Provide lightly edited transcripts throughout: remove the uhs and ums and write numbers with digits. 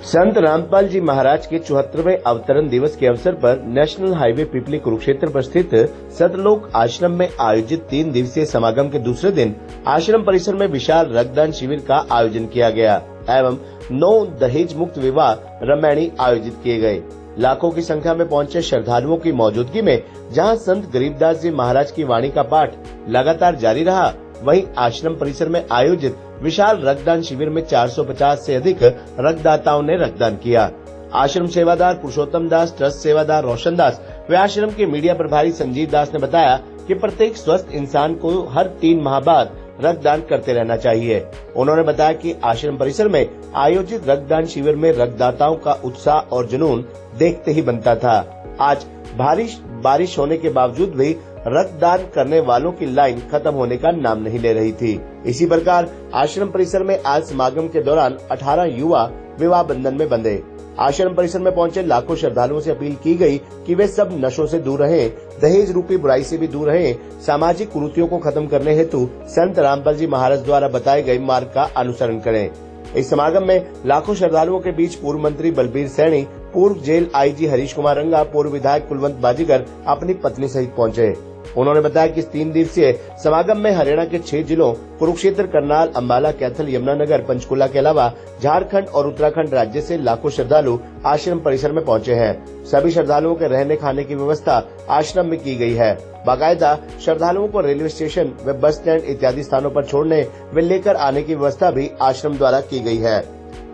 संत रामपाल जी महाराज के 74वें अवतरण दिवस के अवसर पर नेशनल हाईवे पिपली कुरुक्षेत्र पर स्थित सतलोक आश्रम में आयोजित 3 दिवसीय समागम के दूसरे दिन आश्रम परिसर में विशाल रक्तदान शिविर का आयोजन किया गया एवं 9 दहेज मुक्त विवाह रामायणी आयोजित किए गए। लाखों की संख्या में पहुंचे श्रद्धालुओं की मौजूदगी में जहां संत गरीबदास जी महाराज की वाणी का पाठ लगातार जारी रहा, वहीं आश्रम परिसर में आयोजित विशाल रक्तदान शिविर में 450 से अधिक रक्तदाताओं ने रक्तदान किया। आश्रम सेवादार पुरुषोत्तम दास, ट्रस्ट सेवादार रोशन दास व आश्रम के मीडिया प्रभारी संजीव दास ने बताया कि प्रत्येक स्वस्थ इंसान को हर 3 माह बाद रक्तदान करते रहना चाहिए। उन्होंने बताया कि आश्रम परिसर में आयोजित रक्तदान शिविर में रक्तदाताओं का उत्साह और जुनून देखते ही बनता था। आज भारी बारिश होने के बावजूद भी रक्तदान करने वालों की लाइन खत्म होने का नाम नहीं ले रही थी। इसी प्रकार आश्रम परिसर में आज समागम के दौरान 18 युवा विवाह बंधन में बंधे। आश्रम परिसर में पहुंचे लाखों श्रद्धालुओं से अपील की गई कि वे सब नशों से दूर रहें, दहेज रूपी बुराई से भी दूर रहें, सामाजिक कुरीतियों को खत्म करने हेतु संत रामपाल जी महाराज द्वारा बताए गए मार्ग का अनुसरण करें। इस समागम में लाखों श्रद्धालुओं के बीच पूर्व मंत्री बलबीर सैनी, पूर्व जेल आईजी हरीश कुमार रंगा, पूर्व विधायक कुलवंत बाजीगर अपनी पत्नी सहित पहुंचे। उन्होंने बताया कि इस 3 दिवसीय समागम में हरियाणा के 6 जिलों कुरुक्षेत्र, करनाल, अम्बाला, कैथल, यमुनानगर, पंचकुला के अलावा झारखंड और उत्तराखंड राज्य से लाखों श्रद्धालु आश्रम परिसर में पहुंचे हैं। सभी श्रद्धालुओं के रहने खाने की व्यवस्था आश्रम में की गई है। बाकायदा श्रद्धालुओं को रेलवे स्टेशन व बस स्टैंड इत्यादि स्थानों पर छोड़ने व लेकर आने की व्यवस्था भी आश्रम द्वारा की गई है।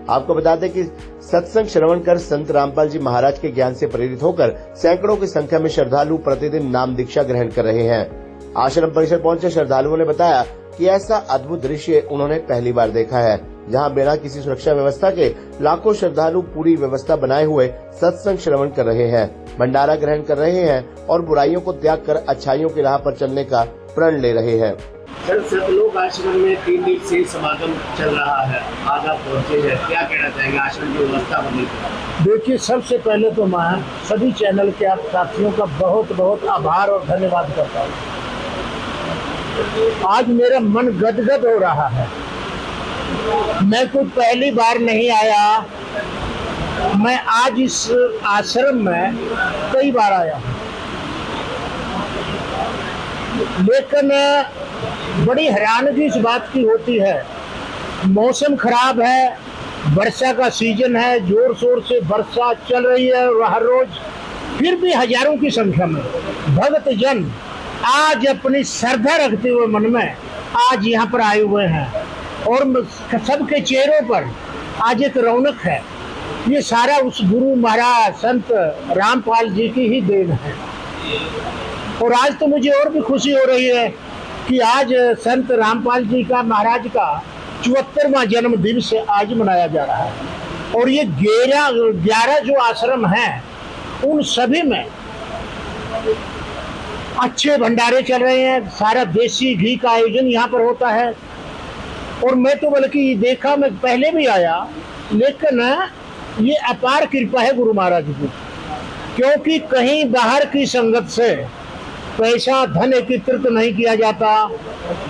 आपको बता दें कि सत्संग श्रवण कर संत रामपाल जी महाराज के ज्ञान से प्रेरित होकर सैकड़ों की संख्या में श्रद्धालु प्रतिदिन नाम दीक्षा ग्रहण कर रहे हैं। आश्रम परिसर पहुंचे श्रद्धालुओं ने बताया कि ऐसा अद्भुत दृश्य उन्होंने पहली बार देखा है, जहां बिना किसी सुरक्षा व्यवस्था के लाखों श्रद्धालु पूरी व्यवस्था बनाए हुए सत्संग श्रवण कर रहे हैं, भंडारा ग्रहण कर रहे हैं और बुराइयों को त्याग कर अच्छाइयों की राह पर चलने का प्रण ले रहे हैं। सतलोक आश्रम में 3 दिवसीय समागम चल रहा है, आज आप पहुंचे हैं, क्या कहना चाहेंगे आश्रम की व्यवस्था बनने की? देखिए, सबसे पहले तो मैं सभी चैनल के आप साथियों का बहुत बहुत आभार और धन्यवाद करता हूँ। आज मेरा मन गदगद हो रहा है। मैं कोई पहली बार नहीं आया, मैं आज इस आश्रम में कई बार आया हूँ, लेकिन बड़ी हैरानगी इस बात की होती है। मौसम खराब है, वर्षा का सीजन है, जोर शोर से वर्षा चल रही है हर रोज, फिर भी हजारों की संख्या में भक्त जन आज अपनी श्रद्धा रखते हुए मन में आज यहाँ पर आए हुए हैं और सबके चेहरों पर आज एक रौनक है। ये सारा उस गुरु महाराज संत रामपाल जी की ही देन है। और आज तो मुझे और भी खुशी हो रही है कि आज संत रामपाल जी का महाराज का 74वां जन्म दिवस आज मनाया जा रहा है। और ये 11 जो आश्रम हैं उन सभी में अच्छे भंडारे चल रहे हैं। सारा देसी घी का आयोजन यहाँ पर होता है। और मैं तो बल्कि देखा, मैं पहले भी आया, लेकिन ये अपार कृपा है गुरु महाराज की, क्योंकि कहीं बाहर की संगत से पैसा धन एकत्रित नहीं किया जाता,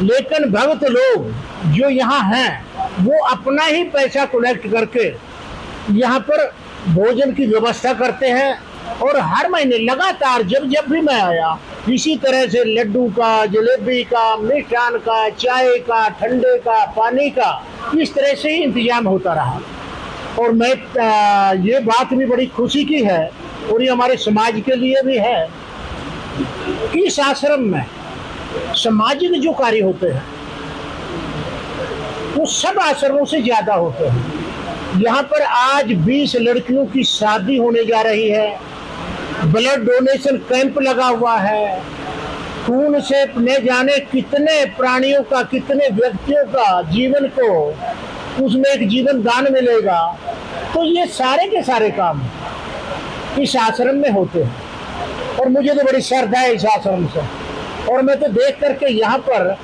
लेकिन भक्त लोग जो यहाँ हैं वो अपना ही पैसा कलेक्ट करके यहाँ पर भोजन की व्यवस्था करते हैं। और हर महीने लगातार जब भी मैं आया, इसी तरह से लड्डू का, जलेबी का, मिष्ठान का, चाय का, ठंडे का, पानी का, इस तरह से ही इंतजाम होता रहा। और मैं ये बात भी बड़ी खुशी की है और ये हमारे समाज के लिए भी है कि इस आश्रम में सामाजिक जो कार्य होते हैं वो सब आश्रमों से ज्यादा होते हैं। यहाँ पर आज 20 लड़कियों की शादी होने जा रही है, ब्लड डोनेशन कैंप लगा हुआ है, खून से न जाने कितने प्राणियों का, कितने व्यक्तियों का जीवन को उसमें एक जीवन दान मिलेगा। तो ये सारे के सारे काम इस आश्रम में होते हैं और मुझे तो बड़ी श्रद्धा है इस आश्रम से। और मैं तो देख करके यहाँ पर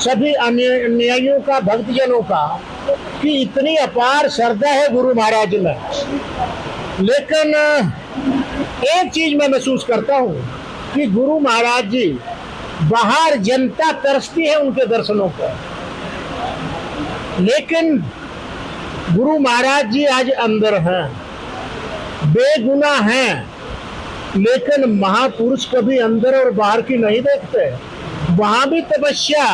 सभी अनुयायियों का, भक्तजनों का, कि इतनी अपार श्रद्धा है गुरु महाराज में। लेकिन एक चीज मैं महसूस करता हूँ कि गुरु महाराज जी बाहर जनता तरसती है उनके दर्शनों पर, लेकिन गुरु महाराज जी आज अंदर हैं, बेगुनाह हैं, लेकिन महापुरुष कभी अंदर और बाहर की नहीं देखते। वहां भी तपस्या,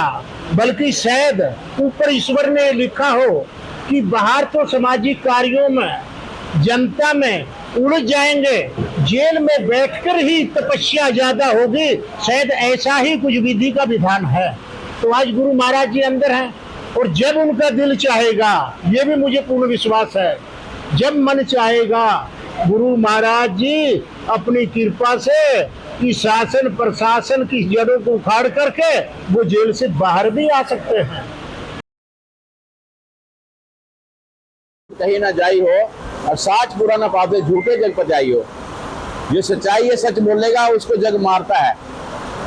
बल्कि शायद ऊपर ईश्वर ने लिखा हो कि बाहर तो सामाजिक कार्यों में, जनता में उड़ जाएंगे, जेल में बैठकर ही तपस्या ज्यादा होगी, शायद ऐसा ही कुछ विधि का विधान है। तो आज गुरु महाराज जी अंदर हैं, और जब उनका दिल चाहेगा, ये भी मुझे पूर्ण विश्वास है, जब मन चाहेगा गुरु महाराज जी अपनी कृपा से कि शासन प्रशासन की जड़ों को उखाड़ करके वो जेल से बाहर भी आ सकते हैं। कहीं ना जाई हो और साच पूरा ना पाते, झूठे जग पचाई हो। जो सच्चाई है, सच बोलेगा उसको जग मारता है।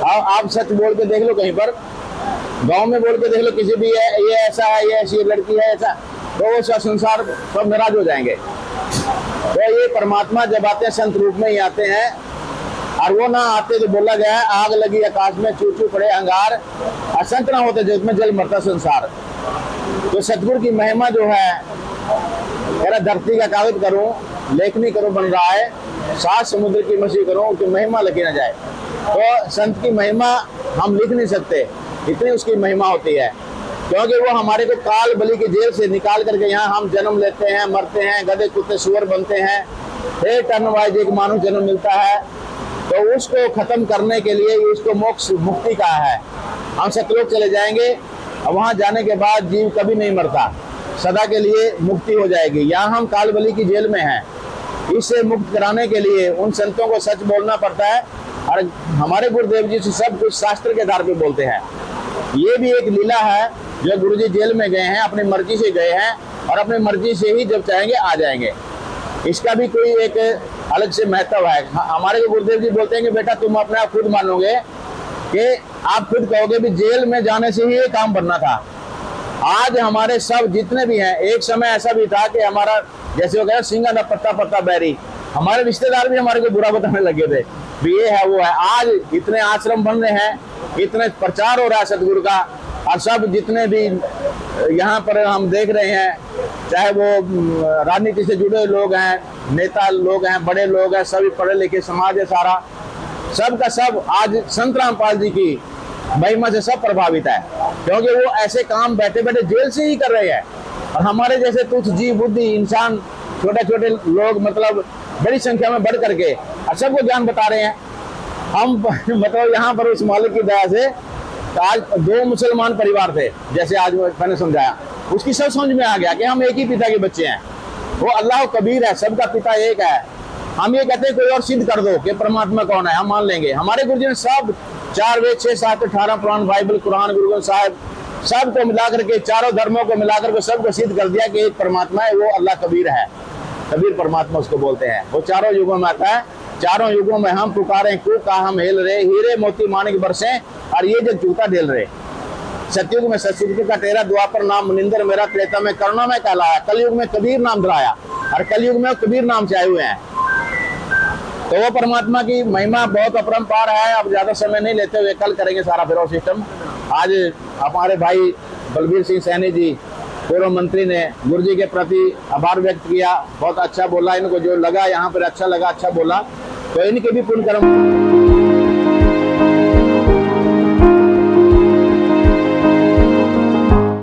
आप सच बोल के देख लो, कहीं पर गांव में बोल के देख लो, किसी भी ये ऐसा है, ये ऐसी लड़की है, ऐसा, तो वो संसार सब नाराज हो जाएंगे। तो ये परमात्मा जब आते हैं संत रूप में ही आते हैं, और वो ना आते तो बोला गया है आग लगी आकाश में, चू चू पड़े अंगार, और संत ना होते जग में जल मरता संसार। तो सतगुरु की महिमा जो है, मेरा धरती का कागज करूं, लेखनी करूं बन रहा है, सात समुद्र की मछली करूं, उसकी महिमा लिखी ना जाए। तो संत की महिमा हम लिख नहीं सकते, इतनी उसकी महिमा होती है, क्योंकि वो हमारे को काल बलि की जेल से निकाल करके यहाँ हम जन्म लेते हैं, मरते हैं, गधे कुत्ते सुअर बनते हैं, फिर टर्न वाइज एक मानव जन्म मिलता है। तो उसको खत्म करने के लिए उसको मोक्ष मुक्ति का है। हम सतलोक चले जाएंगे, और वहाँ जाने के बाद जीव कभी नहीं मरता, सदा के लिए मुक्ति हो जाएगी। यहाँ हम काल बलि की जेल में हैं, इससे मुक्त कराने के लिए उन संतों को सच बोलना पड़ता है, और हमारे गुरुदेव जी से सब कुछ शास्त्र के आधार पे बोलते हैं। ये भी एक लीला है, जो गुरुजी जेल में गए हैं, अपनी मर्जी से गए हैं, और अपनी मर्जी से ही जब चाहेंगे आ जाएंगे। इसका भी कोई एक अलग से महत्व है। हमारे गुरुदेव जी बोलते हैं कि बेटा तुम अपने आप खुद मानोगे कि आप खुद कहोगे भी जेल में जाने से ही ये काम बनना था। आज हमारे सब जितने भी हैं, एक समय ऐसा भी था कि हमारा जैसे हो गया सिंगा न पत्ता पत्ता बैरी, हमारे रिश्तेदार भी हमारे को बुरा बताने लगे थे भी ये है वो है। आज इतने आश्रम बन रहे हैं, इतने प्रचार हो रहा है सतगुरु का, और सब जितने भी यहाँ पर हम देख रहे हैं, चाहे वो राजनीति से जुड़े लोग हैं, नेता लोग हैं, बड़े लोग हैं, सभी पढ़े लिखे समाज है सारा, सब का सब आज संत रामपाल जी की महिमा से सब प्रभावित है, क्योंकि वो ऐसे काम बैठे बैठे जेल से ही कर रहे हैं। और हमारे जैसे तुच्छ जीव बुद्धि इंसान, छोटे छोटे लोग, मतलब बड़ी संख्या में बढ़ करके और सबको ज्ञान बता रहे हैं। हम मतलब यहाँ पर उस मालिक की दया से आज 2 मुसलमान परिवार थे, जैसे आज मैंने समझाया, उसकी सब समझ में आ गया कि हम एक ही पिता के बच्चे हैं। वो अल्लाह कबीर है, सबका पिता एक है। हम ये कहते हैं कोई और सिद्ध कर दो कि परमात्मा कौन है, हम मान लेंगे। हमारे गुरुजी ने सब 4 वेद 6 7 18 पुराण, बाइबल, कुरान, गुरु ग्रंथ साहिब सबको मिलाकर के, चारों धर्मों को मिलाकर के सबको सिद्ध कर दिया कि एक परमात्मा है, वो अल्लाह कबीर है। कबीर परमात्मा उसको बोलते हैं। वो चारों युगों में आता है, चारों युगों में हम पुकारे, को का हम हेल रहे, हीरे मोती माणिक बरसे, और ये जग चूता ढेल रहे। सतयुग में सतयुग का तेरा, द्वापर नाम मुनिंदर मेरा, त्रेता में करुणा में कहलाया, कलयुग में कबीर नाम धराया, और कलयुग में कबीर नाम से आए हुए हैं। तो वो परमात्मा की महिमा बहुत अपरंपार है। अब ज्यादा समय नहीं लेते हुए कल करेंगे सारा फिर सिस्टम। आज हमारे भाई बलबीर सिंह सैनी जी पूर्व मंत्री ने गुरुजी के प्रति आभार व्यक्त किया, बहुत अच्छा बोला, इनको जो लगा यहाँ पर अच्छा लगा, अच्छा बोला, तो इनके भी पुण्य कर्म